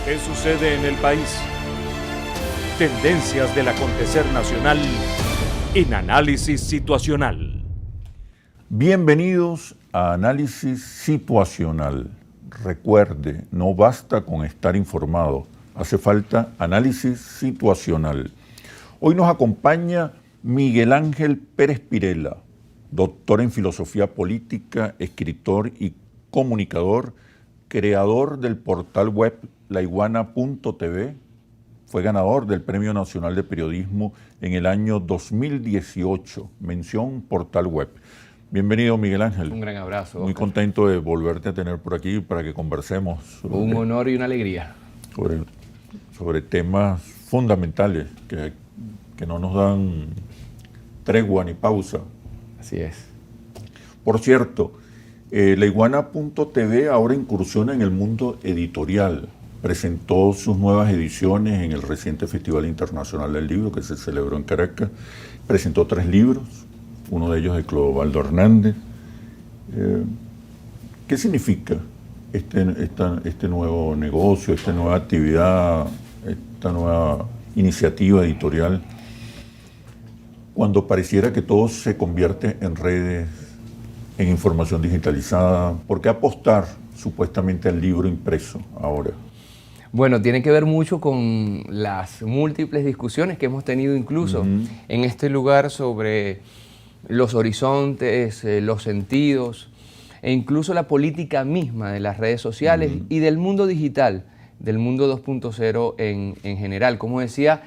¿Qué sucede en el país? Tendencias del acontecer nacional en Análisis Situacional. Bienvenidos a Análisis Situacional. Recuerde, no basta con estar informado, hace falta análisis situacional. Hoy nos acompaña Miguel Ángel Pérez Pirela, doctor en filosofía política, escritor y comunicador, creador del portal web laiguana.tv. Fue ganador del Premio Nacional de Periodismo en el año 2018, mención portal web. Bienvenido, Miguel Ángel. Un gran abrazo, Muy Oscar. Contento de volverte a tener por aquí para que conversemos. Un honor y una alegría. Sobre temas fundamentales que no nos dan tregua ni pausa. Así es. Por cierto, laiguana.tv ahora incursiona en el mundo editorial. Presentó sus nuevas ediciones en el reciente Festival Internacional del Libro que se celebró en Caracas. Presentó 3 libros, uno de ellos de Clodovaldo Hernández. ¿Qué significa este nuevo negocio, esta nueva actividad, esta nueva iniciativa editorial, cuando pareciera que todo se convierte en redes, en información digitalizada? ¿Por qué apostar supuestamente al libro impreso ahora? Bueno, tiene que ver mucho con las múltiples discusiones que hemos tenido incluso en este lugar sobre los horizontes, los sentidos e incluso la política misma de las redes sociales y del mundo digital, del mundo 2.0 en general. Como decía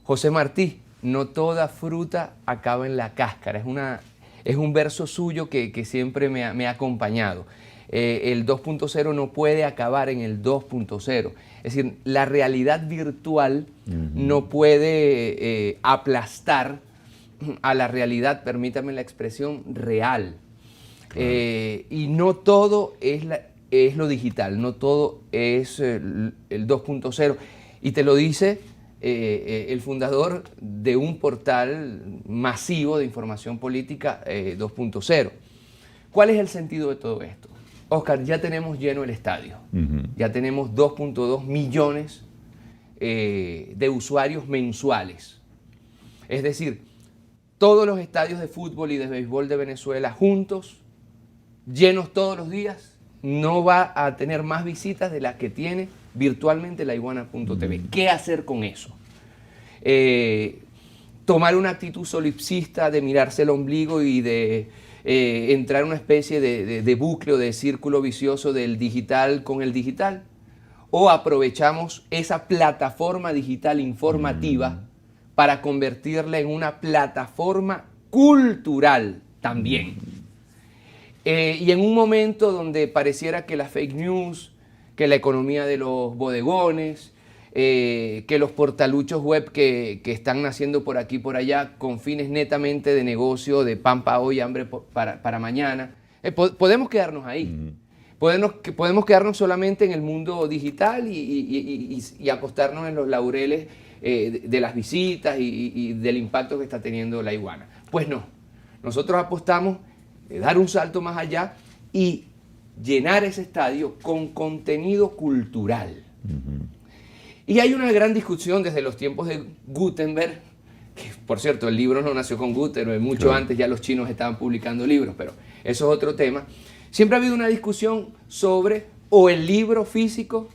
José Martí, no toda fruta acaba en la cáscara. Es un verso suyo que siempre me ha acompañado. El 2.0 no puede acabar en el 2.0. Es decir, la realidad virtual no puede aplastar a la realidad, permítame la expresión, real. Claro. Y no todo es lo digital, no todo es el 2.0. Y te lo dice el fundador de un portal masivo de información política 2.0. ¿Cuál es el sentido de todo esto? Oscar, ya tenemos lleno el estadio. Ya tenemos 2.2 millones de usuarios mensuales. Es decir, todos los estadios de fútbol y de béisbol de Venezuela juntos, llenos todos los días, no va a tener más visitas de las que tiene virtualmente laiguana.tv. ¿Qué hacer con eso? Tomar una actitud solipsista de mirarse el ombligo y de entrar en una especie de bucle o de círculo vicioso del digital con el digital, o aprovechamos esa plataforma digital informativa para convertirla en una plataforma cultural también. Y en un momento donde pareciera que las fake news, que la economía de los bodegones, que los portaluchos web que están naciendo por aquí y por allá con fines netamente de negocio, de pan para hoy, hambre para mañana, podemos quedarnos ahí. Podemos quedarnos solamente en el mundo digital y acostarnos en los laureles de las visitas y del impacto que está teniendo la iguana. Pues no, nosotros apostamos dar un salto más allá y llenar ese estadio con contenido cultural. Y hay una gran discusión desde los tiempos de Gutenberg, que por cierto el libro no nació con Gutenberg, mucho claro. Antes ya los chinos estaban publicando libros, pero eso es otro tema. Siempre ha habido una discusión sobre o el libro físico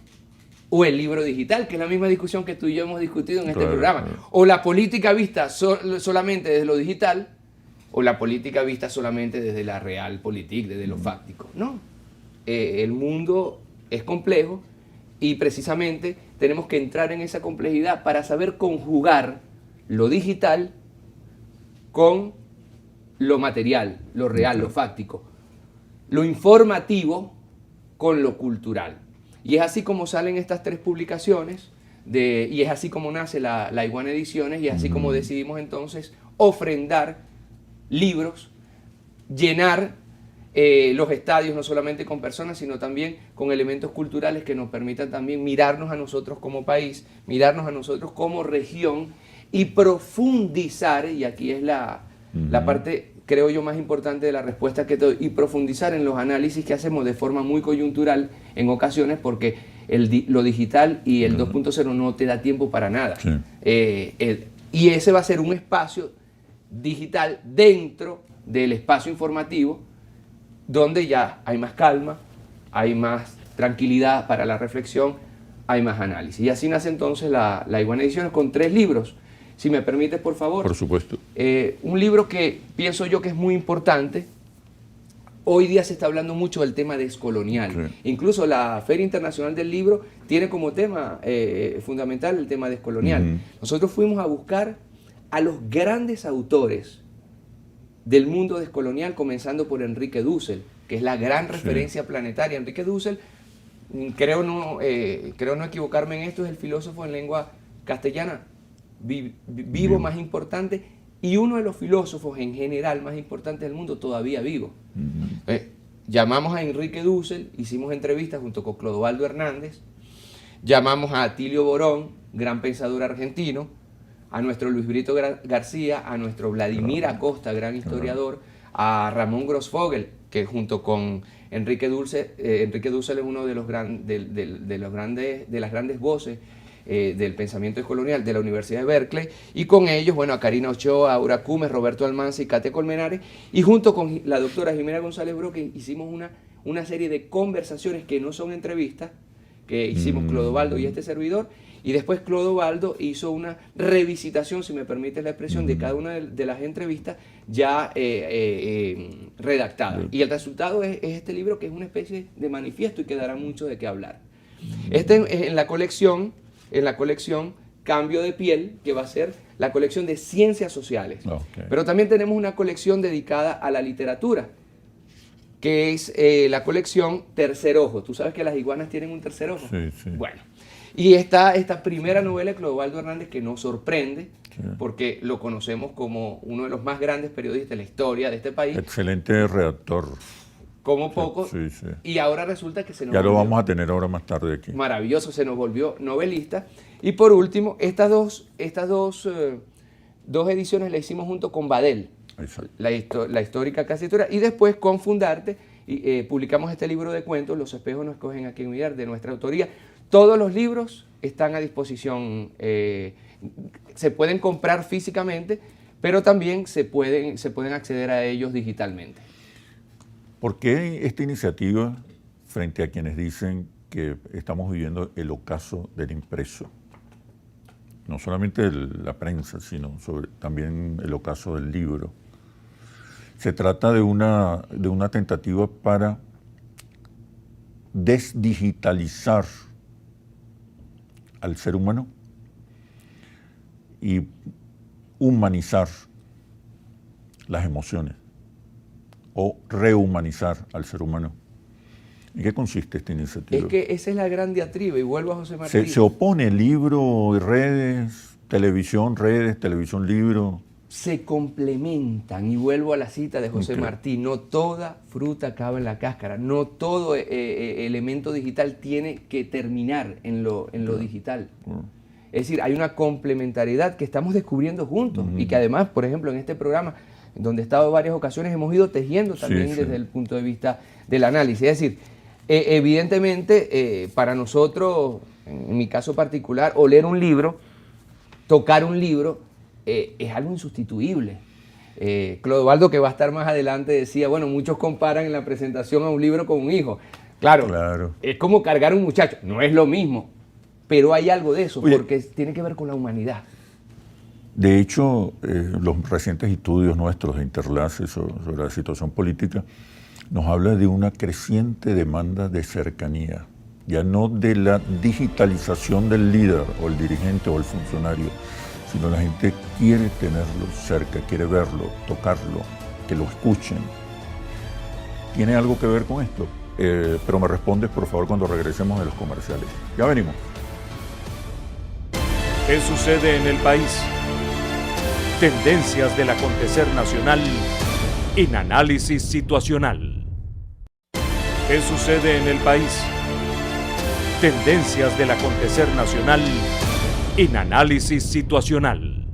o el libro digital, que es la misma discusión que tú y yo hemos discutido en este programa. Claro. O la política vista solamente desde lo digital, o la política vista solamente desde la realpolitik, desde lo fáctico. No, el mundo es complejo y precisamente tenemos que entrar en esa complejidad para saber conjugar lo digital con lo material, lo real, lo fáctico, lo informativo con lo cultural. Y es así como salen estas 3 publicaciones, y es así como nace la Iguana Ediciones, y es así como decidimos entonces ofrendar libros, llenar los estadios no solamente con personas, sino también con elementos culturales que nos permitan también mirarnos a nosotros como país, mirarnos a nosotros como región y profundizar, y aquí es la parte, creo yo, más importante de la respuesta que doy, y profundizar en los análisis que hacemos de forma muy coyuntural en ocasiones, porque lo digital y el 2.0 no te da tiempo para nada. Sí. Y ese va a ser un espacio digital dentro del espacio informativo, donde ya hay más calma, hay más tranquilidad para la reflexión, hay más análisis. Y así nace entonces la Iguana Ediciones con 3 libros. Si me permites, por favor. Por supuesto. Un libro que pienso yo que es muy importante. Hoy día se está hablando mucho del tema descolonial. Sí. Incluso la Feria Internacional del Libro tiene como tema fundamental el tema descolonial. Nosotros fuimos a buscar a los grandes autores del mundo descolonial, comenzando por Enrique Dussel, que es la gran referencia planetaria. Enrique Dussel, creo no equivocarme en esto, es el filósofo en lengua castellana vivo más importante y uno de los filósofos en general más importantes del mundo todavía vivo. Llamamos a Enrique Dussel, hicimos entrevistas junto con Clodovaldo Hernández, llamamos a Atilio Borón, gran pensador argentino, a nuestro Luis Brito García, a nuestro Vladimir Acosta, gran historiador, a Ramón Grossfogel, que junto con Enrique Dussel es uno de las grandes voces del pensamiento descolonial de la Universidad de Berkeley, y con ellos, bueno, a Karina Ochoa, a Aura Cumes, Roberto Almanza y Kate Colmenares, y junto con la doctora Jimena González Broque hicimos una serie de conversaciones que no son entrevistas, que hicimos Clodovaldo y este servidor, y después Clodovaldo hizo una revisitación, si me permites la expresión, de cada una de las entrevistas ya redactadas. Y el resultado es este libro, que es una especie de manifiesto y que dará mucho de qué hablar. En la colección Cambio de Piel, que va a ser la colección de ciencias sociales. Okay. Pero también tenemos una colección dedicada a la literatura, que es la colección Tercer Ojo. ¿Tú sabes que las iguanas tienen un tercer ojo? Sí, sí. Bueno, y esta primera novela de Clodovaldo Hernández, que nos sorprende, porque lo conocemos como uno de los más grandes periodistas de la historia de este país. Excelente redactor. Como poco, sí, sí. Y ahora resulta que se nos ya volvió, lo vamos a tener ahora más tarde aquí. Maravilloso, se nos volvió novelista. Y por último, estas dos ediciones las hicimos junto con Badel, la histórica Casa Historia, y después con Fundarte publicamos este libro de cuentos, Los espejos no escogen a quién mirar, de nuestra autoría. Todos los libros están a disposición, se pueden comprar físicamente, pero también se pueden acceder a ellos digitalmente. ¿Por qué esta iniciativa frente a quienes dicen que estamos viviendo el ocaso del impreso? No solamente de la prensa, sino también el ocaso del libro. Se trata de una tentativa para desdigitalizar al ser humano y humanizar las emociones, o rehumanizar al ser humano. ¿En qué consiste esta iniciativa? Es que esa es la gran diatriba, y vuelvo a José Martí. ¿Se opone libro y redes, televisión, libro? Se complementan, y vuelvo a la cita de José Martí, no toda fruta acaba en la cáscara, no todo elemento digital tiene que terminar en lo digital. Es decir, hay una complementariedad que estamos descubriendo juntos, y que además, por ejemplo, en este programa, donde he estado en varias ocasiones, hemos ido tejiendo también desde el punto de vista del análisis. Es decir, evidentemente, para nosotros, en mi caso particular, oler un libro, tocar un libro, es algo insustituible. Clodovaldo, que va a estar más adelante, decía, bueno, muchos comparan en la presentación a un libro con un hijo. Claro. Es como cargar a un muchacho, no es lo mismo, pero hay algo de eso, porque tiene que ver con la humanidad. De hecho, los recientes estudios nuestros de Interlace sobre la situación política nos habla de una creciente demanda de cercanía, ya no de la digitalización del líder o el dirigente o el funcionario, sino la gente quiere tenerlo cerca, quiere verlo, tocarlo, que lo escuchen. ¿Tiene algo que ver con esto? Pero me respondes, por favor, cuando regresemos de los comerciales. Ya venimos. ¿Qué sucede en el país? Tendencias del acontecer nacional en análisis situacional. ¿Qué sucede en el país? Tendencias del acontecer nacional en análisis situacional.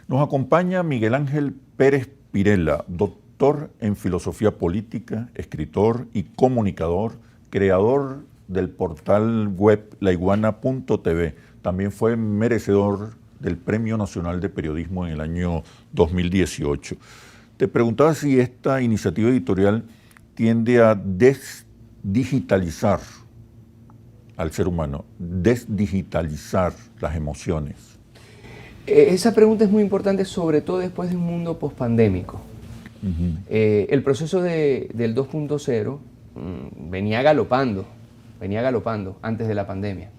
Nos acompaña Miguel Ángel Pérez Pirela, doctor en filosofía política, escritor y comunicador, creador del portal web laiguana.tv. También fue merecedor del Premio Nacional de Periodismo en el año 2018. Te preguntaba si esta iniciativa editorial tiende a desdigitalizar al ser humano, desdigitalizar las emociones. Esa pregunta es muy importante, sobre todo después de un mundo pospandémico. El proceso del 2.0 venía galopando antes de la pandemia.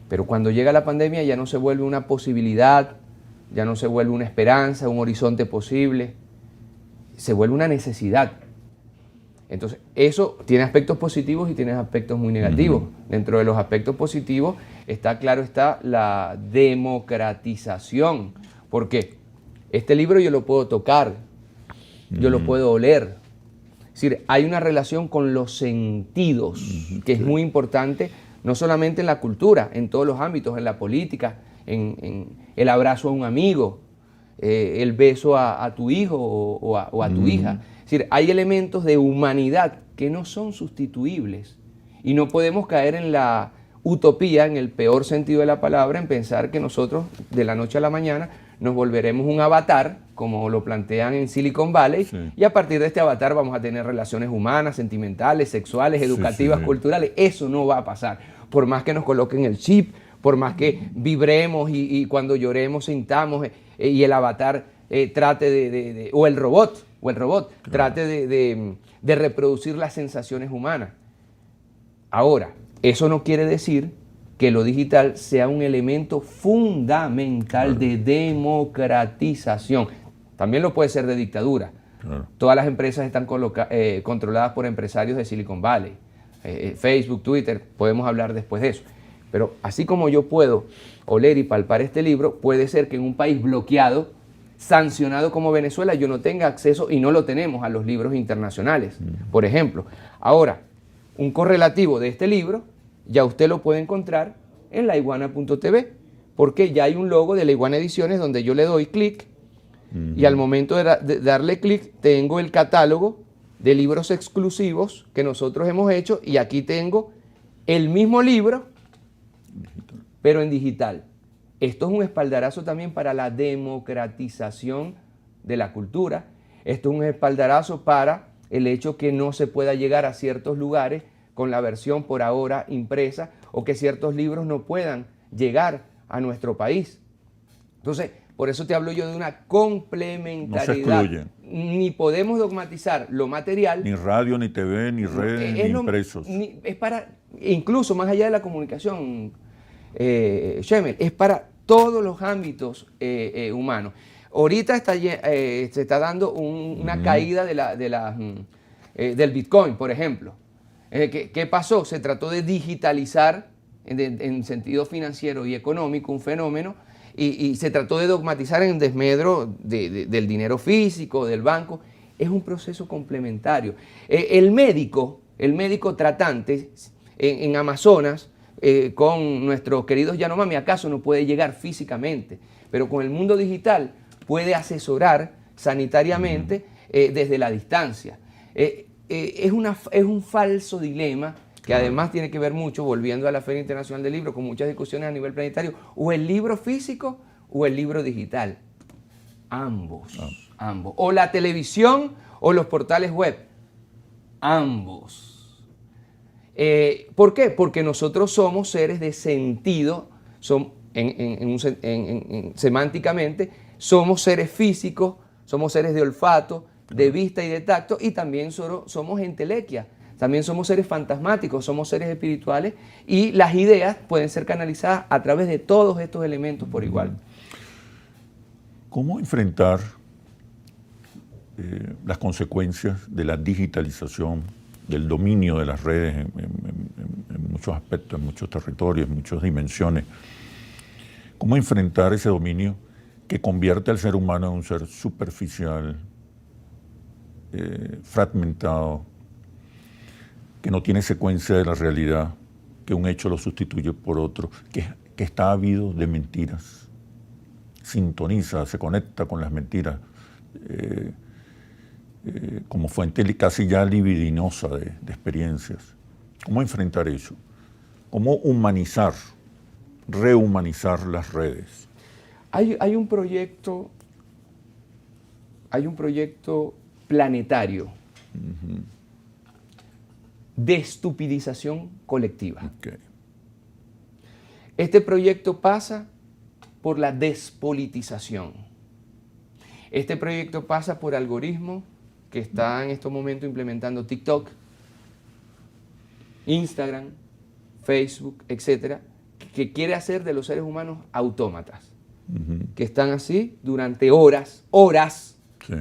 Pero cuando llega la pandemia ya no se vuelve una posibilidad, ya no se vuelve una esperanza, un horizonte posible, se vuelve una necesidad. Entonces, eso tiene aspectos positivos y tiene aspectos muy negativos. Dentro de los aspectos positivos está la democratización. ¿Por qué? Este libro yo lo puedo tocar, yo lo puedo oler. Es decir, hay una relación con los sentidos que es muy importante, no solamente en la cultura, en todos los ámbitos, en la política, en el abrazo a un amigo, el beso a tu hijo o a tu hija. Es decir, hay elementos de humanidad que no son sustituibles y no podemos caer en la utopía, en el peor sentido de la palabra, en pensar que nosotros de la noche a la mañana nos volveremos un avatar, como lo plantean en Silicon Valley, y a partir de este avatar vamos a tener relaciones humanas, sentimentales, sexuales, educativas, culturales. Eso no va a pasar. Por más que nos coloquen el chip, por más que vibremos y cuando lloremos sintamos y el avatar trate o el robot trate de reproducir las sensaciones humanas. Ahora, eso no quiere decir que lo digital sea un elemento fundamental de democratización. También lo puede ser de dictadura. Todas las empresas están controladas por empresarios de Silicon Valley. Facebook, Twitter, podemos hablar después de eso. Pero así como yo puedo oler y palpar este libro, puede ser que en un país bloqueado, sancionado como Venezuela, yo no tenga acceso, y no lo tenemos, a los libros internacionales, por ejemplo. Ahora, un correlativo de este libro, ya usted lo puede encontrar en laiguana.tv, porque ya hay un logo de La Iguana Ediciones donde yo le doy clic, y al momento de darle clic, tengo el catálogo de libros exclusivos que nosotros hemos hecho, y aquí tengo el mismo libro, pero en digital. Esto es un espaldarazo también para la democratización de la cultura. Esto es un espaldarazo para el hecho que no se pueda llegar a ciertos lugares con la versión por ahora impresa, o que ciertos libros no puedan llegar a nuestro país. Entonces, por eso te hablo yo de una complementariedad. No se excluyen. Ni podemos dogmatizar lo material. Ni radio, ni TV, ni redes, ni impresos. Es para, incluso más allá de la comunicación, Shemel, es para todos los ámbitos humanos. Ahorita se está dando una caída del Bitcoin, por ejemplo. ¿Qué pasó? Se trató de digitalizar en sentido financiero y económico un fenómeno, y se trató de dogmatizar en desmedro del dinero físico, del banco. Es un proceso complementario. El médico tratante en Amazonas, con nuestros queridos Yanomami, acaso no puede llegar físicamente, pero con el mundo digital puede asesorar sanitariamente desde la distancia. Es un falso dilema que además tiene que ver mucho, volviendo a la Feria Internacional del Libro, con muchas discusiones a nivel planetario, o el libro físico o el libro digital. Ambos. O la televisión o los portales web. Ambos. ¿Por qué? Porque nosotros somos seres de sentido, semánticamente, somos seres físicos, somos seres de olfato, de vista y de tacto, y también somos entelequia, también somos seres fantasmáticos, somos seres espirituales, y las ideas pueden ser canalizadas a través de todos estos elementos por igual. ¿Cómo enfrentar las consecuencias de la digitalización, del dominio de las redes en muchos aspectos, en muchos territorios, en muchas dimensiones? ¿Cómo enfrentar ese dominio que convierte al ser humano en un ser superficial, fragmentado, que no tiene secuencia de la realidad, que un hecho lo sustituye por otro, que está ávido de mentiras, sintoniza, se conecta con las mentiras, como fuente casi ya libidinosa de experiencias? ¿Cómo enfrentar eso? ¿Cómo humanizar, rehumanizar las redes? Hay un proyecto planetario de estupidización colectiva. Okay. Este proyecto pasa por la despolitización. Este proyecto pasa por algoritmos que está en estos momentos implementando TikTok, Instagram, Facebook, etcétera, que quiere hacer de los seres humanos autómatas, que están así durante horas Sí.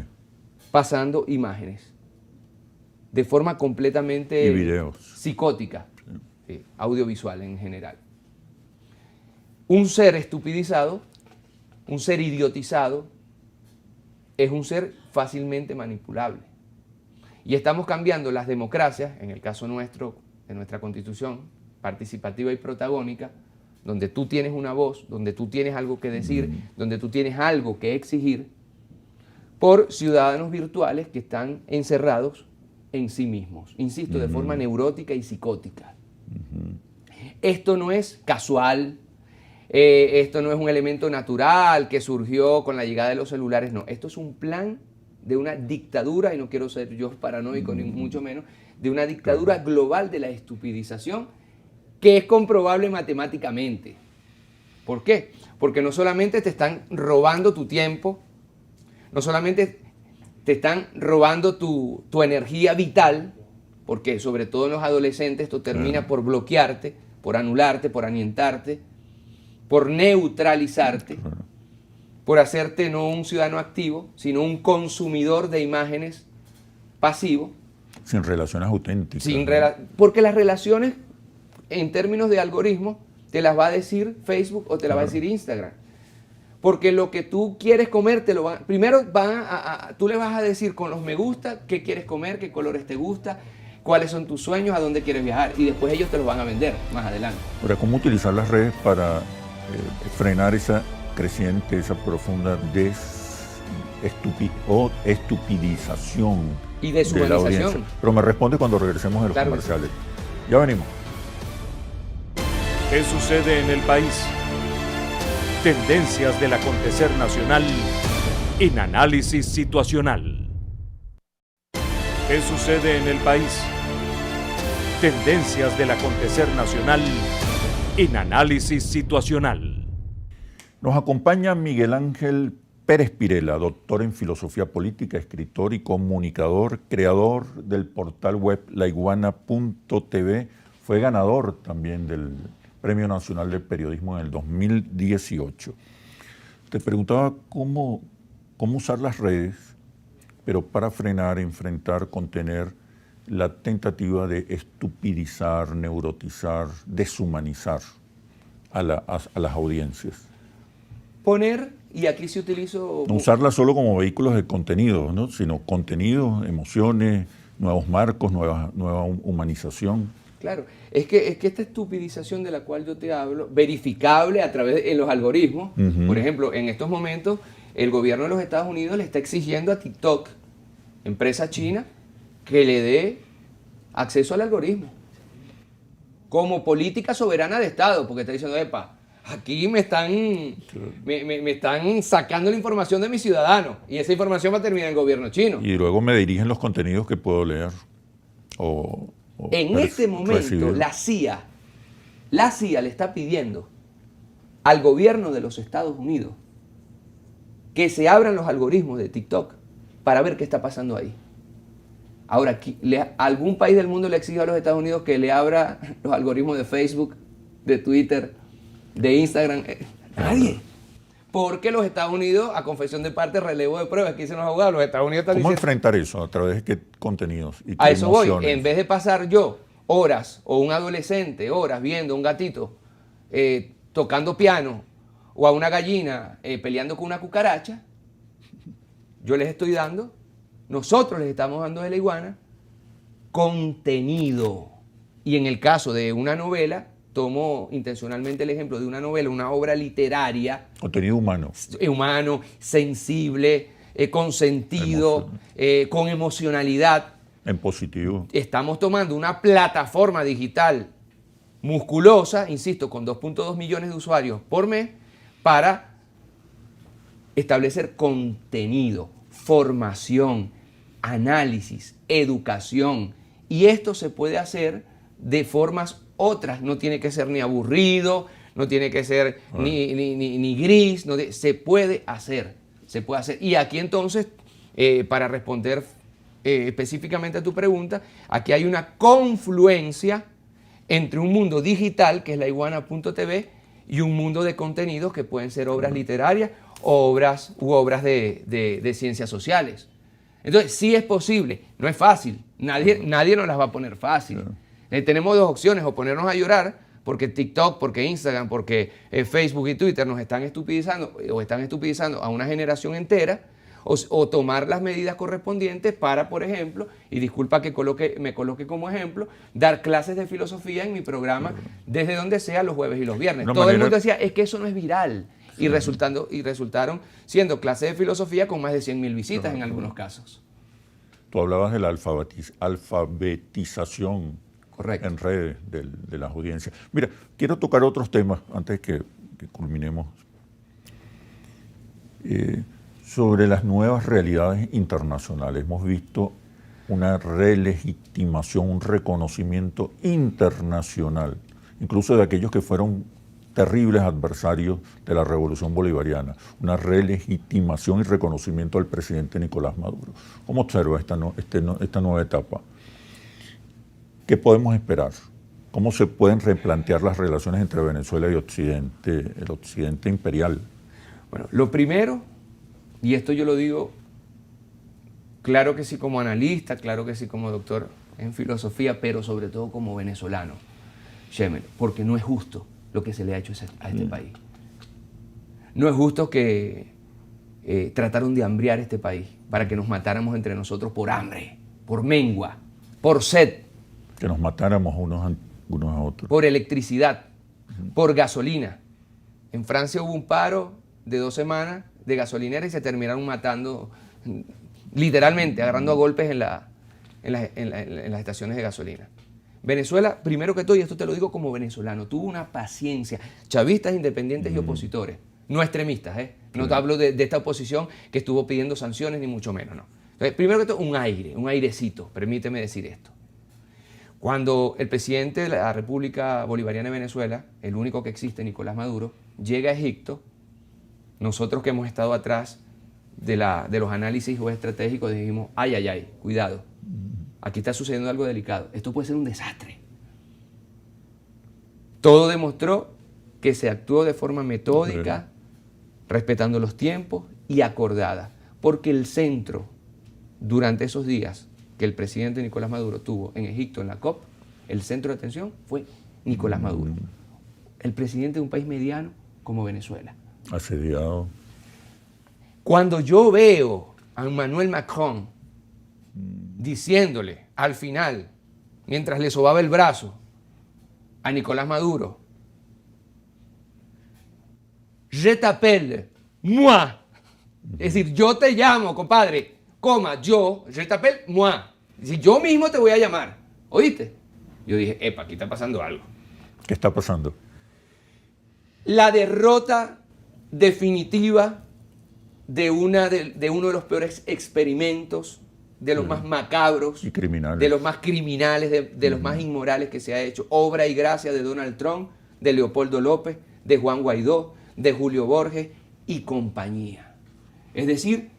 pasando imágenes, de forma completamente Y videos. psicótica, sí, audiovisual en general. Un ser estupidizado, un ser idiotizado, es un ser fácilmente manipulable. Y estamos cambiando las democracias, en el caso nuestro, de nuestra constitución, participativa y protagónica, donde tú tienes una voz, donde tú tienes algo que decir, donde tú tienes algo que exigir, por ciudadanos virtuales que están encerrados en sí mismos, insisto, de forma neurótica y psicótica. Esto no es casual, esto no es un elemento natural que surgió con la llegada de los celulares, no. Esto es un plan de una dictadura, y no quiero ser yo paranoico ni mucho menos, de una dictadura global de la estupidización que es comprobable matemáticamente. ¿Por qué? Porque no solamente te están robando tu tiempo, no solamente te están robando tu energía vital, porque sobre todo en los adolescentes esto termina por bloquearte, por anularte, por anientarte, por neutralizarte, por hacerte no un ciudadano activo, sino un consumidor de imágenes pasivo. Sin relaciones auténticas. Porque las relaciones, en términos de algoritmo, te las va a decir Facebook o te las va a decir Instagram. Porque lo que tú quieres comer, primero tú le vas a decir con los me gusta qué quieres comer, qué colores te gusta, cuáles son tus sueños, a dónde quieres viajar. Y después ellos te los van a vender más adelante. Ahora, ¿cómo utilizar las redes para frenar esa creciente, esa profunda estupidización y de la audiencia? deshumanización? Pero me responde cuando regresemos de los Claro, comerciales. Ya venimos. ¿Qué sucede en el país? Tendencias del acontecer nacional en análisis situacional. ¿Qué sucede en el país? Tendencias del acontecer nacional en análisis situacional. Nos acompaña Miguel Ángel Pérez Pirela, doctor en filosofía política, escritor y comunicador, creador del portal web laiguana.tv. Fue ganador también del Premio Nacional de Periodismo en el 2018. Te preguntaba cómo usar las redes, pero para frenar, enfrentar, contener la tentativa de estupidizar, neurotizar, deshumanizar a las audiencias. Poner, y aquí se utilizo... No usarla solo como vehículos de contenido, ¿no? Sino contenido, emociones, nuevos marcos, nueva humanización. Claro, es que esta estupidización de la cual yo te hablo, verificable a través de los algoritmos, por ejemplo, en estos momentos el gobierno de los Estados Unidos le está exigiendo a TikTok, empresa china, que le dé acceso al algoritmo como política soberana de Estado, porque está diciendo, epa, aquí me están sacando la información de mis ciudadanos y esa información va a terminar en el gobierno chino. Y luego me dirigen los contenidos que puedo leer en este momento recibir. la CIA le está pidiendo al gobierno de los Estados Unidos que se abran los algoritmos de TikTok para ver qué está pasando ahí. Ahora, ¿algún país del mundo le exige a los Estados Unidos que le abra los algoritmos de Facebook, de Twitter, de Instagram? Nadie. Porque los Estados Unidos, a confesión de parte, relevo de pruebas, que dicen los abogados, los Estados Unidos están ¿Cómo diciendo... enfrentar eso? ¿A través de qué contenidos? ¿Y qué A eso emociones? voy. En vez de pasar yo horas, o un adolescente horas viendo a un gatito tocando piano, o a una gallina peleando con una cucaracha, yo les estoy dando, nosotros les estamos dando de La Iguana, contenido. Y en el caso de una novela, tomo intencionalmente el ejemplo de una novela, una obra literaria. Contenido humano. Humano, sensible, con sentido, con emocionalidad. En positivo. Estamos tomando una plataforma digital musculosa, insisto, con 2.2 millones de usuarios por mes, para establecer contenido, formación, análisis, educación. Y esto se puede hacer de formas otras, no tiene que ser ni aburrido, no tiene que ser ni gris, se puede hacer, se puede hacer. Y aquí entonces, para responder específicamente a tu pregunta, aquí hay una confluencia entre un mundo digital, que es la iguana.tv, y un mundo de contenidos que pueden ser obras literarias o obras de ciencias sociales. Entonces, sí es posible, no es fácil, nadie nos las va a poner fácil. Tenemos dos opciones, o ponernos a llorar, porque TikTok, porque Instagram, porque Facebook y Twitter nos están estupidizando, o están estupidizando a una generación entera, o tomar las medidas correspondientes para, por ejemplo, y disculpa que me coloque como ejemplo, dar clases de filosofía en mi programa desde donde sea los jueves y los viernes. Todo el mundo decía, es que eso no es viral. Sí. Y resultaron siendo clases de filosofía con más de 100.000 visitas en algunos casos. Tú hablabas de la alfabetización. Correcto. En redes de las audiencias. Mira, quiero tocar otros temas antes que culminemos. Sobre las nuevas realidades internacionales. Hemos visto una relegitimación, un reconocimiento internacional, incluso de aquellos que fueron terribles adversarios de la Revolución Bolivariana, una relegitimación y reconocimiento del presidente Nicolás Maduro. ¿Cómo observa esta nueva etapa? ¿Qué podemos esperar? ¿Cómo se pueden replantear las relaciones entre Venezuela y Occidente, el Occidente imperial? Bueno, lo primero, y esto yo lo digo, claro que sí como analista, claro que sí como doctor en filosofía, pero sobre todo como venezolano, Shemer, porque no es justo lo que se le ha hecho a este país. No es justo que trataron de hambriar este país para que nos matáramos entre nosotros por hambre, por mengua, por sed. Que nos matáramos unos a otros. Por electricidad, por gasolina. En Francia hubo un paro de 2 semanas de gasolineras y se terminaron matando, literalmente, agarrando a golpes en las estaciones de gasolina. Venezuela, primero que todo, y esto te lo digo como venezolano, tuvo una paciencia. Chavistas, independientes y opositores, no extremistas, ¿eh? No te hablo de esta oposición que estuvo pidiendo sanciones, ni mucho menos, no. Entonces, primero que todo, un airecito, permíteme decir esto. Cuando el presidente de la República Bolivariana de Venezuela, el único que existe, Nicolás Maduro, llega a Egipto, nosotros que hemos estado atrás de los análisis estratégicos dijimos, ay, cuidado, aquí está sucediendo algo delicado, esto puede ser un desastre. Todo demostró que se actuó de forma metódica, respetando los tiempos y acordada, porque el centro, durante esos días que el presidente Nicolás Maduro tuvo en Egipto, en la COP, el centro de atención fue Nicolás Maduro, el presidente de un país mediano como Venezuela. Asediado. Cuando yo veo a Emmanuel Macron diciéndole al final, mientras le sobaba el brazo a Nicolás Maduro, je t'appelle, moi, es decir, yo te llamo, compadre, je t'appelle, moi, es decir, yo mismo te voy a llamar, ¿oíste? Yo dije, epa, aquí está pasando algo. ¿Qué está pasando? La derrota definitiva de uno de los peores experimentos, de los más macabros, y criminales, de los más criminales, de los más inmorales que se ha hecho. Obra y gracia de Donald Trump, de Leopoldo López, de Juan Guaidó, de Julio Borges y compañía. Es decir,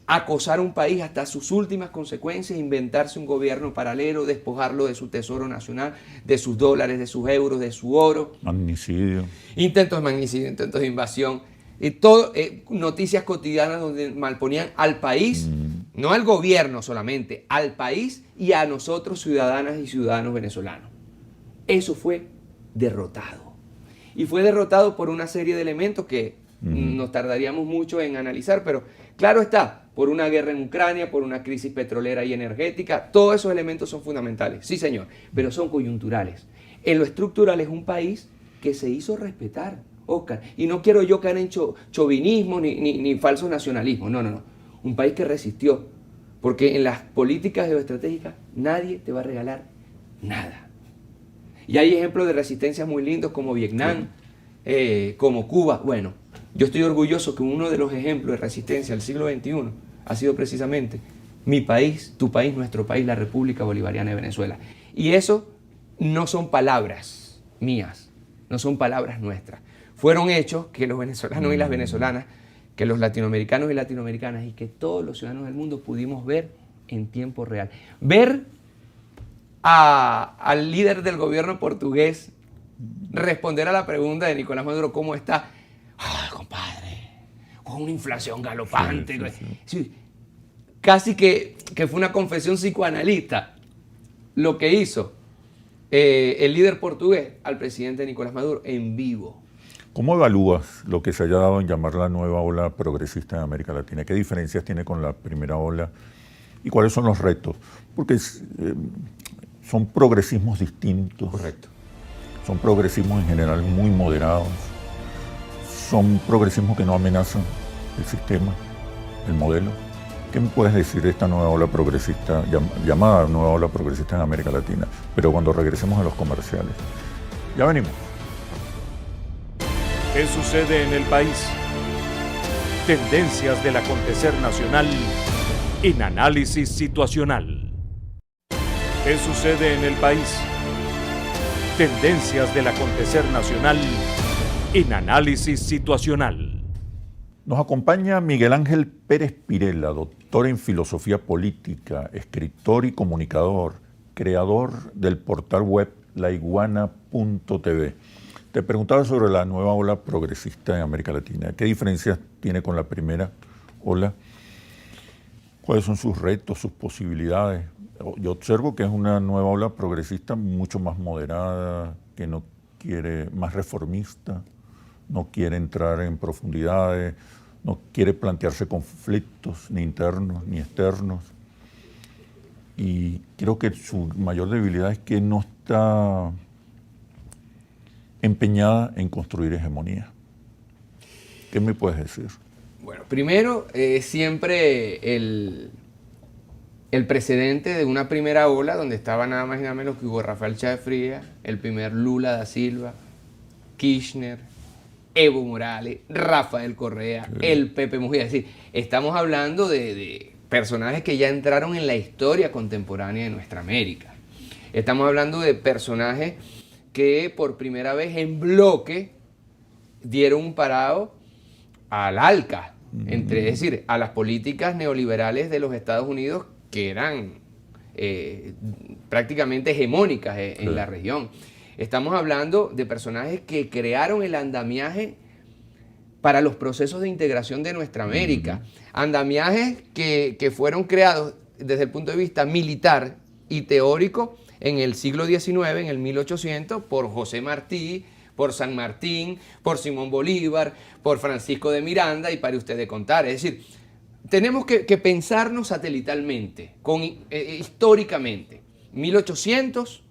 acosar a un país hasta sus últimas consecuencias, inventarse un gobierno paralelo, despojarlo de su tesoro nacional, de sus dólares, de sus euros, de su oro. Magnicidio. Intentos de magnicidio, intentos de invasión. Y todo, noticias cotidianas donde malponían al país, no al gobierno solamente, al país y a nosotros, ciudadanas y ciudadanos venezolanos. Eso fue derrotado. Y fue derrotado por una serie de elementos que nos tardaríamos mucho en analizar, pero claro está, por una guerra en Ucrania, por una crisis petrolera y energética, todos esos elementos son fundamentales, sí señor, pero son coyunturales. En lo estructural es un país que se hizo respetar, Oscar, y no quiero yo caer en chauvinismo ni falso nacionalismo, no, un país que resistió, porque en las políticas geoestratégicas nadie te va a regalar nada. Y hay ejemplos de resistencias muy lindos como Vietnam, como Cuba. Bueno, yo estoy orgulloso que uno de los ejemplos de resistencia del siglo XXI ha sido precisamente mi país, tu país, nuestro país, la República Bolivariana de Venezuela. Y eso no son palabras mías, no son palabras nuestras. Fueron hechos que los venezolanos y las venezolanas, que los latinoamericanos y latinoamericanas y que todos los ciudadanos del mundo pudimos ver en tiempo real. Ver al líder del gobierno portugués responder a la pregunta de Nicolás Maduro, ¿cómo está? ¡Ay, compadre! Con una inflación galopante. Sí, casi que fue una confesión psicoanalista lo que hizo el líder portugués al presidente Nicolás Maduro en vivo. ¿Cómo evalúas lo que se haya dado en llamar la nueva ola progresista en América Latina? ¿Qué diferencias tiene con la primera ola? ¿Y cuáles son los retos? Porque son progresismos distintos. Correcto. Son progresismos en general muy moderados. Son progresismos que no amenazan el sistema, el modelo. ¿Qué me puedes decir de esta nueva ola progresista, llamada nueva ola progresista en América Latina? Pero cuando regresemos a los comerciales. Ya venimos. ¿Qué sucede en el país? Tendencias del acontecer nacional en análisis situacional. ¿Qué sucede en el país? Tendencias del acontecer nacional en análisis situacional. Nos acompaña Miguel Ángel Pérez Pirela, doctor en filosofía política, escritor y comunicador, creador del portal web laiguana.tv. Te preguntaba sobre la nueva ola progresista en América Latina. ¿Qué diferencias tiene con la primera ola? ¿Cuáles son sus retos, sus posibilidades? Yo observo que es una nueva ola progresista mucho más moderada, que no quiere, más reformista, no quiere entrar en profundidades, no quiere plantearse conflictos ni internos ni externos. Y creo que su mayor debilidad es que no está empeñada en construir hegemonía. ¿Qué me puedes decir? Bueno, primero, siempre el precedente de una primera ola donde estaba nada más y nada menos que Hugo Rafael Chávez Frías, el primer Lula da Silva, Kirchner, Evo Morales, Rafael Correa, sí, el Pepe Mujica. Es decir, estamos hablando de personajes que ya entraron en la historia contemporánea de nuestra América. Estamos hablando de personajes que por primera vez en bloque dieron un parado al ALCA, es decir, a las políticas neoliberales de los Estados Unidos que eran prácticamente hegemónicas en la región. Estamos hablando de personajes que crearon el andamiaje para los procesos de integración de nuestra América. Andamiajes que fueron creados desde el punto de vista militar y teórico en el siglo XIX, en el 1800, por José Martí, por San Martín, por Simón Bolívar, por Francisco de Miranda, y para usted de contar. Es decir, tenemos que pensarnos satelitalmente, históricamente. 1800,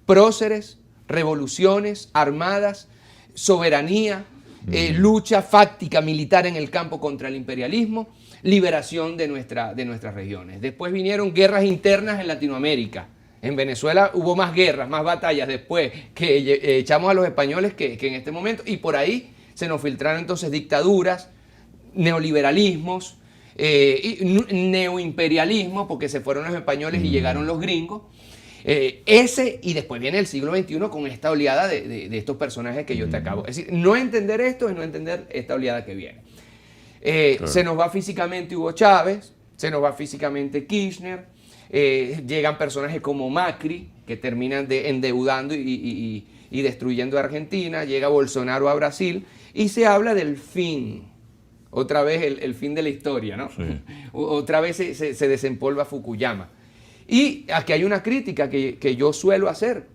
próceres, revoluciones armadas, soberanía, lucha fáctica militar en el campo contra el imperialismo, liberación de nuestras regiones. Después vinieron guerras internas en Latinoamérica. En Venezuela hubo más guerras, más batallas después que echamos a los españoles que en este momento, y por ahí se nos filtraron entonces dictaduras, neoliberalismos, neoimperialismo, porque se fueron los españoles y llegaron los gringos. Y después viene el siglo XXI con esta oleada de estos personajes que yo te acabo. Es decir, no entender esto es no entender esta oleada que viene. Claro. Se nos va físicamente Hugo Chávez, se nos va físicamente Kirchner, llegan personajes como Macri, que terminan endeudando y destruyendo a Argentina, llega Bolsonaro a Brasil, y se habla del fin. Otra vez el fin de la historia, ¿no? Sí. Otra vez se desempolva Fukuyama. Y aquí hay una crítica que yo suelo hacer.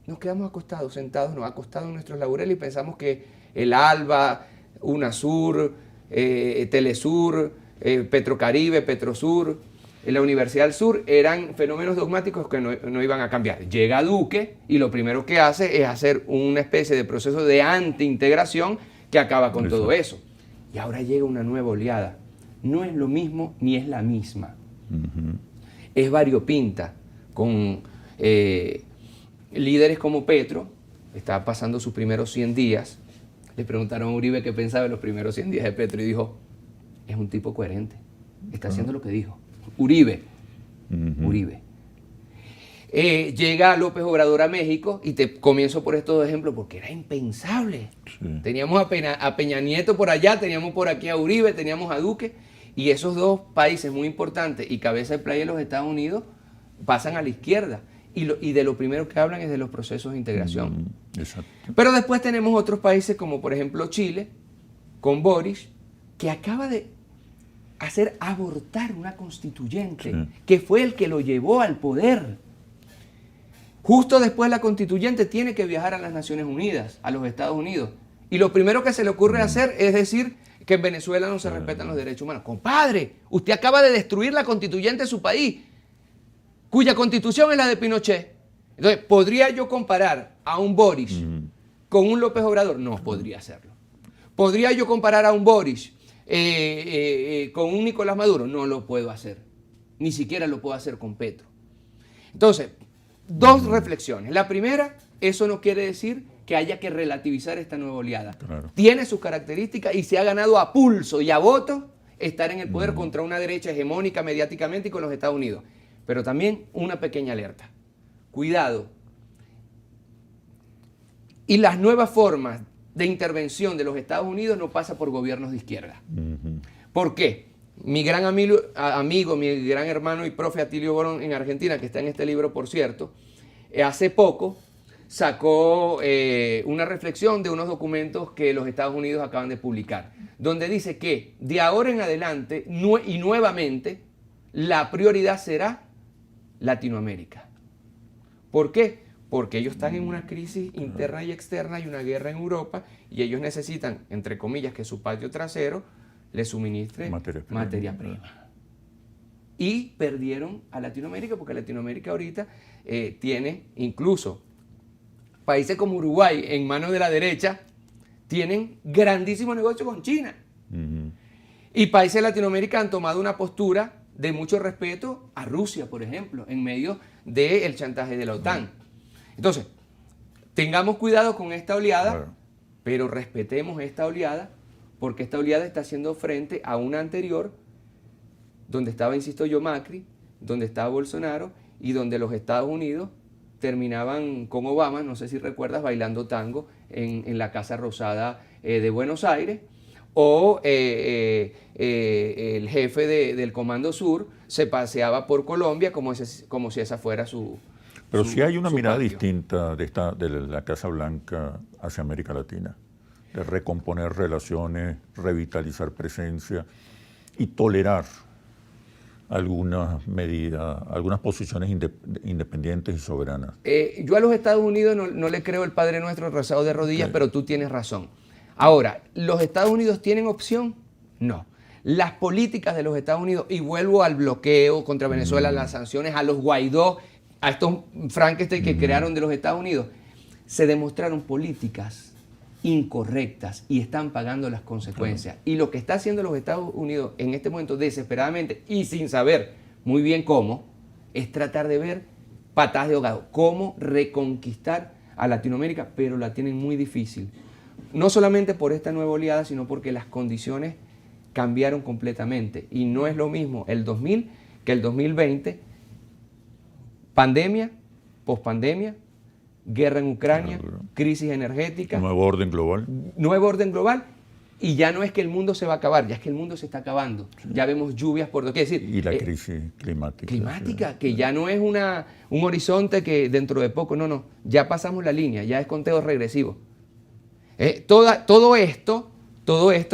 Nos quedamos acostados, sentados, nos acostados en nuestros laureles y pensamos que el ALBA, UNASUR, Telesur, Petrocaribe, Petrosur, la Universidad del Sur eran fenómenos dogmáticos que no iban a cambiar. Llega Duque y lo primero que hace es hacer una especie de proceso de antiintegración que acaba con todo eso. Y ahora llega una nueva oleada. No es lo mismo ni es la misma. Es variopinta, con líderes como Petro, está pasando sus primeros 100 días, le preguntaron a Uribe qué pensaba de los primeros 100 días de Petro y dijo, es un tipo coherente, está haciendo lo que dijo. Uribe. Llega López Obrador a México, y te comienzo por estos dos ejemplos porque era impensable. Sí. Teníamos a Peña Nieto por allá, teníamos por aquí a Uribe, teníamos a Duque, y esos dos países muy importantes y cabeza de playa de los Estados Unidos pasan a la izquierda. Y de lo primero que hablan es de los procesos de integración. Exacto. Pero después tenemos otros países como por ejemplo Chile, con Boric, que acaba de hacer abortar una constituyente, que fue el que lo llevó al poder. Justo después la constituyente tiene que viajar a las Naciones Unidas, a los Estados Unidos. Y lo primero que se le ocurre hacer es decir que en Venezuela no se respetan los derechos humanos. Compadre, usted acaba de destruir la constituyente de su país, cuya constitución es la de Pinochet. Entonces, ¿podría yo comparar a un Boric con un López Obrador? No podría hacerlo. ¿Podría yo comparar a un Boric con un Nicolás Maduro? No lo puedo hacer. Ni siquiera lo puedo hacer con Petro. Entonces, dos reflexiones. La primera, eso no quiere decir que haya que relativizar esta nueva oleada. Claro. Tiene sus características y se ha ganado a pulso y a voto estar en el poder contra una derecha hegemónica mediáticamente y con los Estados Unidos. Pero también una pequeña alerta. Cuidado. Y las nuevas formas de intervención de los Estados Unidos no pasa por gobiernos de izquierda. ¿Por qué? Mi gran amigo, mi gran hermano y profe Atilio Borón en Argentina, que está en este libro, por cierto, hace poco sacó una reflexión de unos documentos que los Estados Unidos acaban de publicar, donde dice que de ahora en adelante y nuevamente la prioridad será Latinoamérica. ¿Por qué? Porque ellos están en una crisis interna y externa y una guerra en Europa, y ellos necesitan, entre comillas, que su patio trasero les suministre materia prima. Y perdieron a Latinoamérica, porque Latinoamérica ahorita tiene incluso países como Uruguay en manos de la derecha, tienen grandísimo negocio con China. Y países de Latinoamérica han tomado una postura de mucho respeto a Rusia, por ejemplo, en medio del chantaje de la OTAN. Entonces, tengamos cuidado con esta oleada, pero respetemos esta oleada, porque esta oleada está haciendo frente a una anterior, donde estaba, insisto yo, Macri, donde estaba Bolsonaro, y donde los Estados Unidos terminaban con Obama, no sé si recuerdas, bailando tango en la Casa Rosada de Buenos Aires, o el jefe del Comando Sur se paseaba por Colombia como si esa fuera su Pero sí hay una mirada distinta de la Casa Blanca hacia América Latina, de recomponer relaciones, revitalizar presencia y tolerar algunas medidas, algunas posiciones independientes y soberanas. Yo a los Estados Unidos no le creo el Padre Nuestro rezado de rodillas, pero tú tienes razón. Ahora, ¿los Estados Unidos tienen opción? No. Las políticas de los Estados Unidos, y vuelvo al bloqueo contra Venezuela, las sanciones, a los Guaidó, a estos Frankenstein que crearon de los Estados Unidos, se demostraron políticas incorrectas y están pagando las consecuencias. Y lo que está haciendo los Estados Unidos en este momento desesperadamente y sin saber muy bien cómo, es tratar de ver patadas de ahogado, cómo reconquistar a Latinoamérica, pero la tienen muy difícil. No solamente por esta nueva oleada, sino porque las condiciones cambiaron completamente. Y no es lo mismo el 2000 que el 2020. Pandemia, pospandemia, guerra en Ucrania, crisis energética. Nuevo orden global. Nuevo orden global. Y ya no es que el mundo se va a acabar, ya es que el mundo se está acabando. Sí. Ya vemos lluvias por doquier. Es decir, y la crisis climática. Climática, que ya no es un horizonte que dentro de poco, no. Ya pasamos la línea, ya es conteo regresivo. Todo esto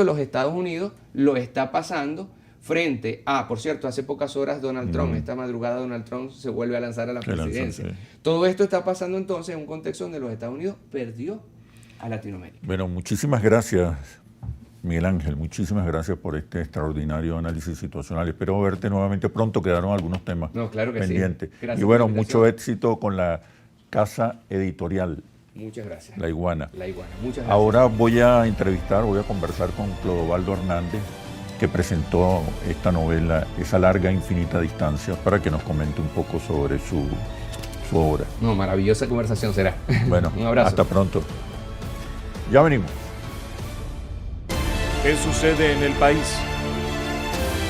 los Estados Unidos lo está pasando frente a, por cierto, hace pocas horas Donald Trump, esta madrugada Donald Trump se vuelve a lanzar a la presidencia. Todo esto está pasando entonces en un contexto donde los Estados Unidos perdió a Latinoamérica. Bueno, muchísimas gracias, Miguel Ángel, muchísimas gracias por este extraordinario análisis situacional. Espero verte nuevamente pronto, quedaron algunos temas pendientes. Sí. Gracias, y bueno, mucho éxito con la casa editorial. Muchas gracias. La Iguana. La Iguana, muchas gracias. Ahora voy a conversar con Clodovaldo Hernández, que presentó esta novela, Esa larga infinita distancia, para que nos comente un poco sobre su su obra. No, maravillosa conversación será. Bueno, un abrazo. hasta pronto. Ya venimos. ¿Qué sucede en el país?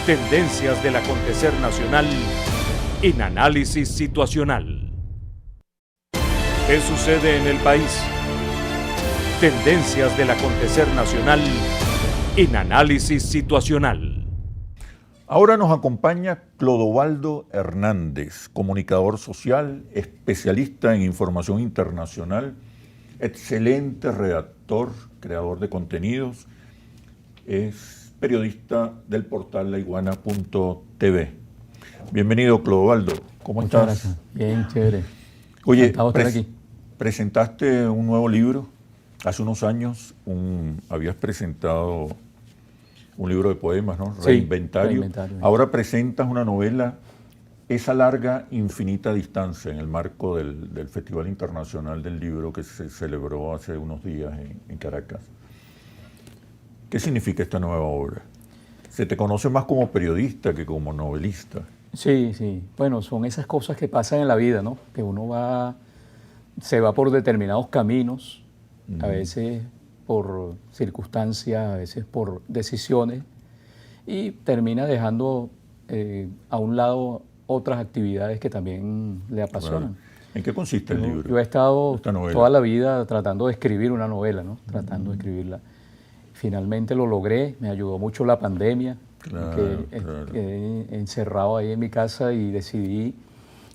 Tendencias del acontecer nacional en análisis situacional. ¿Qué sucede en el país? Tendencias del acontecer nacional en análisis situacional. Ahora nos acompaña Clodovaldo Hernández, comunicador social, especialista en información internacional, excelente redactor, creador de contenidos, es periodista del portal laiguana.tv. Bienvenido, Clodovaldo. ¿Cómo Muchas estás? Gracias. Bien, chévere. Oye, Encantado de estar aquí. presentaste un nuevo libro. Hace unos años habías presentado un libro de poemas, ¿no? Sí, Reinventario. Reinventario. Ahora presentas una novela, Esa larga, infinita distancia, en el marco del Festival Internacional del Libro que se celebró hace unos días en Caracas. ¿Qué significa esta nueva obra? Se te conoce más como periodista que como novelista. Sí, sí. Bueno, son esas cosas que pasan en la vida, ¿no? Que uno se va por determinados caminos, a veces por circunstancias, a veces por decisiones, y termina dejando a un lado otras actividades que también le apasionan. Claro. ¿En qué consiste el libro? Yo he estado esta novela? toda la vida tratando de escribir una novela, ¿no? Tratando de escribirla. Finalmente lo logré, me ayudó mucho la pandemia, Claro, que claro. quedé encerrado ahí en mi casa y decidí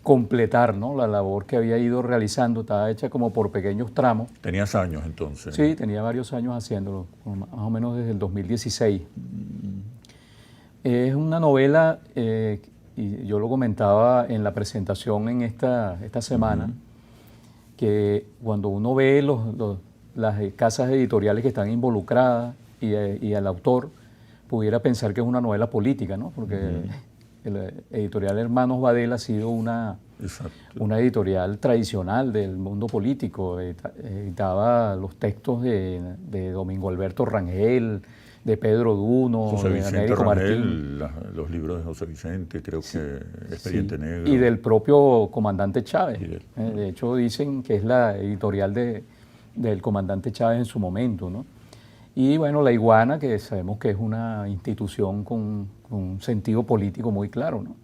completar, ¿no? La labor que había ido realizando. Estaba hecha como por pequeños tramos. Tenías años entonces. Sí, tenía varios años haciéndolo, como más o menos desde el 2016. Es una novela, y yo lo comentaba en la presentación en esta semana, que cuando uno ve las casas editoriales que están involucradas y al autor, pudiera pensar que es una novela política, ¿no? Porque el editorial Hermanos Badel ha sido una editorial tradicional del mundo político. Editaba los textos de Domingo Alberto Rangel, de Pedro Duno, José de Vicente Américo Rangel, Martín. los libros de José Vicente, creo que Expediente Sí, Negro. y del propio comandante Chávez. Y del- De hecho, dicen que es la editorial del comandante Chávez en su momento, ¿no? Y bueno, La Iguana, que sabemos que es una institución con un sentido político muy claro, ¿no?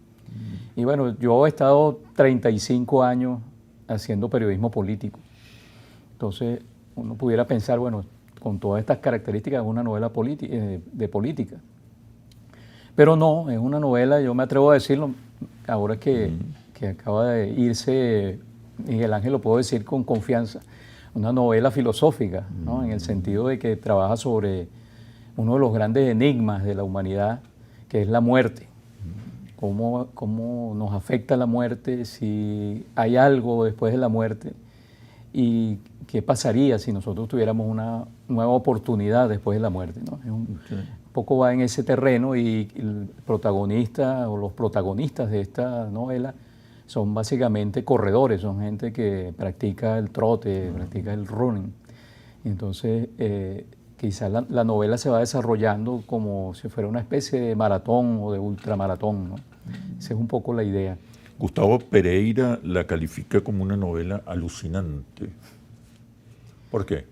Y bueno, yo he estado 35 años haciendo periodismo político. Entonces, uno pudiera pensar, bueno, con todas estas características es una novela de política. Pero no, es una novela, yo me atrevo a decirlo, ahora que acaba de irse Miguel Ángel, lo puedo decir con confianza, una novela filosófica, ¿no? En el sentido de que trabaja sobre uno de los grandes enigmas de la humanidad, que es la muerte. Cómo nos afecta la muerte, si hay algo después de la muerte, y qué pasaría si nosotros tuviéramos una nueva oportunidad después de la muerte, ¿no? Un poco va en ese terreno, y el protagonista o los protagonistas de esta novela son básicamente corredores, son gente que practica el trote, practica el running. Entonces, quizás la novela se va desarrollando como si fuera una especie de maratón o de ultramaratón, ¿no? Esa es un poco la idea. Gustavo Pereira la califica como una novela alucinante. ¿Por qué?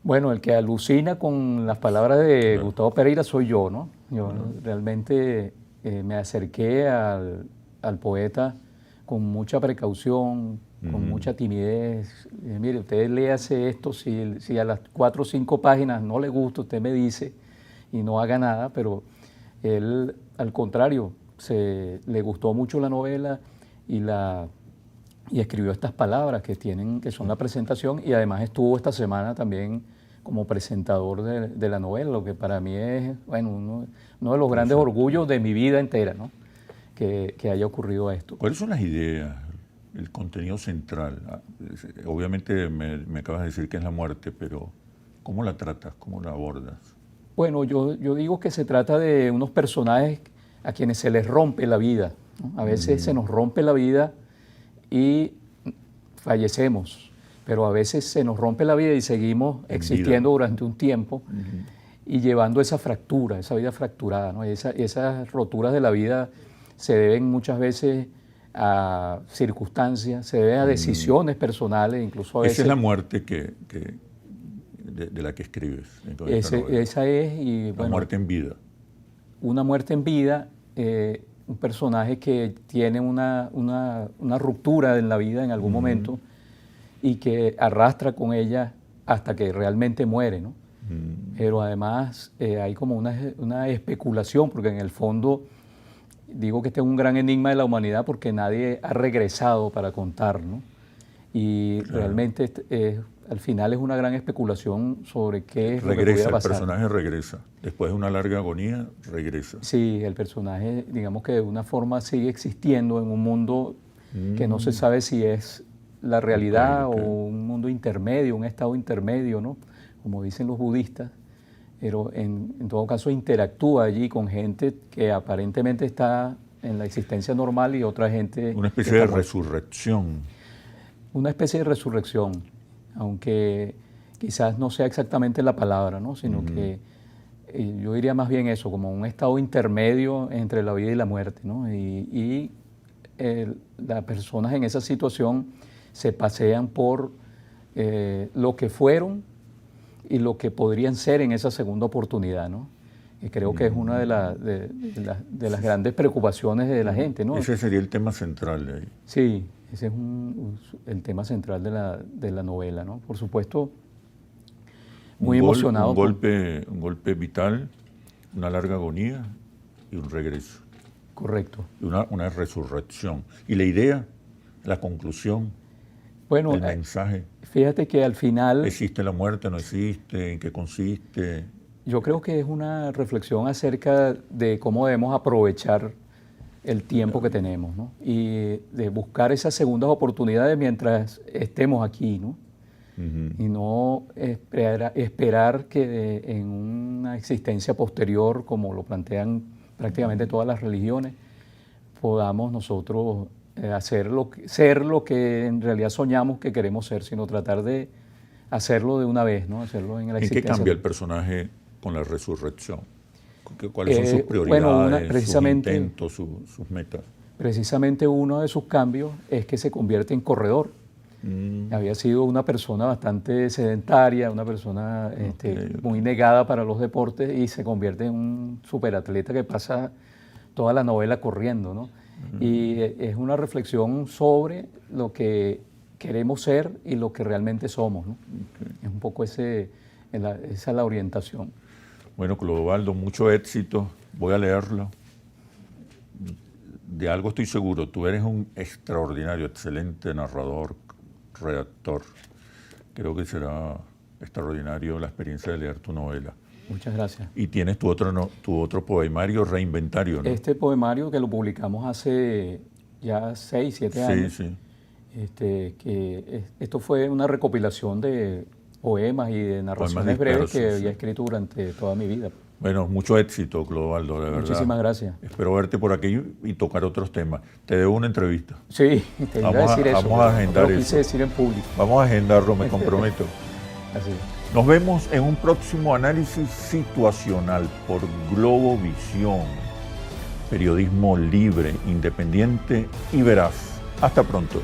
Bueno, el que alucina con las palabras de Gustavo Pereira soy yo, ¿no? Yo realmente me acerqué al poeta con mucha precaución, con mucha timidez. Mire, usted léase esto, si a las 4 o 5 páginas no le gusta, usted me dice y no haga nada, pero él, al contrario, le gustó mucho la novela y escribió estas palabras que son la presentación, y además estuvo esta semana también como presentador de la novela, lo que para mí es, bueno, uno de los grandes orgullos de mi vida entera, ¿no? Que haya ocurrido esto. ¿Cuáles son las ideas, el contenido central? Obviamente me acabas de decir que es la muerte, pero ¿cómo la tratas? ¿Cómo la abordas? Bueno, yo digo que se trata de unos personajes a quienes se les rompe la vida, ¿no? A veces se nos rompe la vida y fallecemos, pero a veces se nos rompe la vida y seguimos existiendo durante un tiempo y llevando esa fractura, esa vida fracturada, ¿no? Esas roturas de la vida se deben muchas veces a circunstancias, se debe a decisiones personales, incluso a veces. Esa es la muerte de la que escribes. Esa es, y la bueno, muerte en vida. una muerte en vida, un personaje que tiene una ruptura en la vida en algún momento y que arrastra con ella hasta que realmente muere, ¿no? Pero además hay como una especulación, porque en el fondo digo que este es un gran enigma de la humanidad porque nadie ha regresado para contar, ¿no? Y realmente al final es una gran especulación sobre qué es lo que pudiera pasar. El personaje regresa. Después de una larga agonía, regresa. Sí, el personaje, digamos que de una forma sigue existiendo en un mundo que no se sabe si es la realidad o un mundo intermedio, un estado intermedio, ¿no? Como dicen los budistas. Pero en todo caso interactúa allí con gente que aparentemente está en la existencia normal y otra gente... Una especie de resurrección. Una especie de resurrección, aunque quizás no sea exactamente la palabra, ¿no? Sino que yo diría más bien eso, como un estado intermedio entre la vida y la muerte, ¿no? Y las personas en esa situación se pasean por lo que fueron y lo que podrían ser en esa segunda oportunidad, ¿no? Y creo que es una de las grandes preocupaciones de la gente, ¿no? Ese sería el tema central de ahí. Sí, ese es el tema central de la novela, ¿no? Por supuesto, muy emocionado. Un golpe vital, una larga agonía y un regreso. Correcto. Y una resurrección. Y la idea, la conclusión, bueno, el mensaje. Fíjate que al final... ¿Existe la muerte? ¿No existe? ¿En qué consiste? Yo creo que es una reflexión acerca de cómo debemos aprovechar el tiempo que tenemos, ¿no? Y de buscar esas segundas oportunidades mientras estemos aquí, ¿no? Y no esperar que en una existencia posterior, como lo plantean prácticamente todas las religiones, podamos nosotros ser lo que en realidad soñamos que queremos ser, sino tratar de hacerlo de una vez, ¿no? Hacerlo en la existencia. ¿En qué cambia el personaje con la resurrección? ¿Cuáles son sus prioridades, sus intentos, sus metas? Precisamente uno de sus cambios es que se convierte en corredor. Había sido una persona bastante sedentaria, una persona muy negada para los deportes y se convierte en un superatleta que pasa toda la novela corriendo, ¿no? Y es una reflexión sobre lo que queremos ser y lo que realmente somos, ¿no? Es un poco esa es la orientación. Bueno, Clodovaldo, mucho éxito. Voy a leerlo. De algo estoy seguro, tú eres un extraordinario, excelente narrador, redactor. Creo que será extraordinario la experiencia de leer tu novela. Muchas gracias. Y tienes tu otro poemario, Reinventario, ¿no? Este poemario que lo publicamos hace ya 6, 7 años. Sí. Esto fue una recopilación de poemas y de narraciones breves que había escrito durante toda mi vida. Bueno, mucho éxito, Clodovaldo, de verdad. Muchísimas gracias. Espero verte por aquí y tocar otros temas. Te debo una entrevista. Sí, te iba a decir eso. Vamos a agendar eso. Lo quise decir en público. Vamos a agendarlo, me comprometo. Así es. Nos vemos en un próximo análisis situacional por Globovisión. Periodismo libre, independiente y veraz. Hasta pronto.